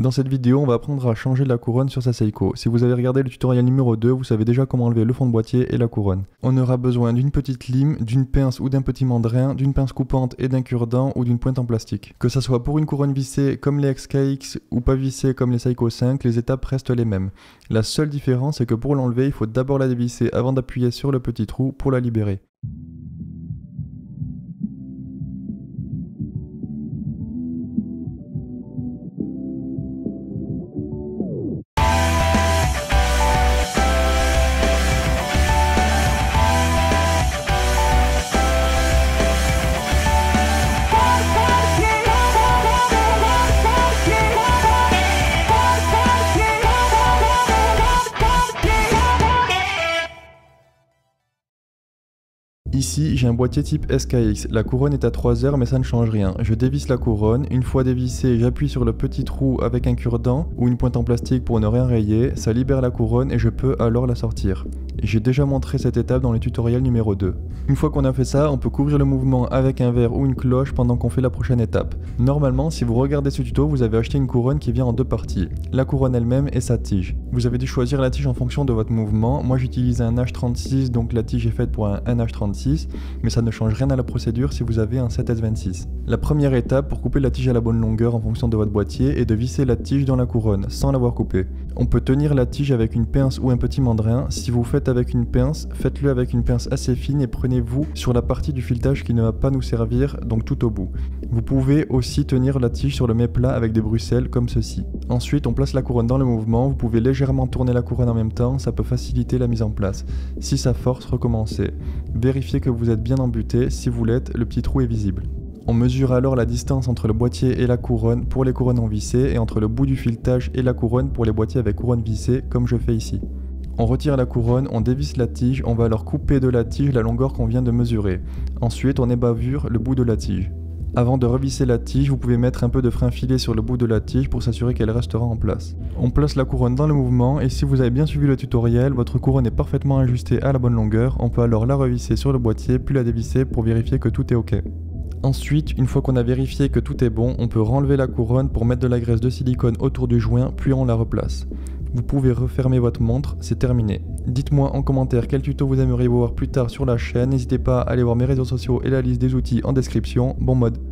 Dans cette vidéo, on va apprendre à changer la couronne sur sa Seiko. Si vous avez regardé le tutoriel numéro 2, vous savez déjà comment enlever le fond de boîtier et la couronne. On aura besoin d'une petite lime, d'une pince ou d'un petit mandrin, d'une pince coupante et d'un cure-dent ou d'une pointe en plastique. Que ça soit pour une couronne vissée comme les XKX ou pas vissée comme les Seiko 5, les étapes restent les mêmes. La seule différence est que pour l'enlever, il faut d'abord la dévisser avant d'appuyer sur le petit trou pour la libérer. Ici, j'ai un boîtier type SKX. La couronne est à 3 heures mais ça ne change rien. Je dévisse la couronne. Une fois dévissée, j'appuie sur le petit trou avec un cure-dent ou une pointe en plastique pour ne rien rayer. Ça libère la couronne et je peux alors la sortir. J'ai déjà montré cette étape dans le tutoriel numéro 2. Une fois qu'on a fait ça, on peut couvrir le mouvement avec un verre ou une cloche pendant qu'on fait la prochaine étape. Normalement, si vous regardez ce tuto, vous avez acheté une couronne qui vient en deux parties. La couronne elle-même et sa tige. Vous avez dû choisir la tige en fonction de votre mouvement. Moi j'utilise un H36, donc la tige est faite pour un H36, mais ça ne change rien à la procédure si vous avez un 7S26. La première étape pour couper la tige à la bonne longueur en fonction de votre boîtier est de visser la tige dans la couronne, sans l'avoir coupée. On peut tenir la tige avec une pince ou un petit mandrin. Si vous faites avec une pince, faites-le avec une pince assez fine et prenez-vous sur la partie du filetage qui ne va pas nous servir, donc tout au bout. Vous pouvez aussi tenir la tige sur le mets plat avec des bruxelles comme ceci. Ensuite, on place la couronne dans le mouvement. Vous pouvez légèrement tourner la couronne en même temps, ça peut faciliter la mise en place. Si ça force, recommencez. Vérifiez que vous êtes bien embuté. Si vous l'êtes, le petit trou est visible. On mesure alors la distance entre le boîtier et la couronne pour les couronnes en vissé et entre le bout du filetage et la couronne pour les boîtiers avec couronne vissée comme je fais ici. On retire la couronne, on dévisse la tige, on va alors couper de la tige la longueur qu'on vient de mesurer. Ensuite, on ébavure le bout de la tige. Avant de revisser la tige, vous pouvez mettre un peu de frein filé sur le bout de la tige pour s'assurer qu'elle restera en place. On place la couronne dans le mouvement et si vous avez bien suivi le tutoriel, votre couronne est parfaitement ajustée à la bonne longueur. On peut alors la revisser sur le boîtier puis la dévisser pour vérifier que tout est ok. Ensuite, une fois qu'on a vérifié que tout est bon, on peut renlever la couronne pour mettre de la graisse de silicone autour du joint puis on la replace. Vous pouvez refermer votre montre, c'est terminé. Dites-moi en commentaire quel tuto vous aimeriez voir plus tard sur la chaîne, n'hésitez pas à aller voir mes réseaux sociaux et la liste des outils en description. Bon mode!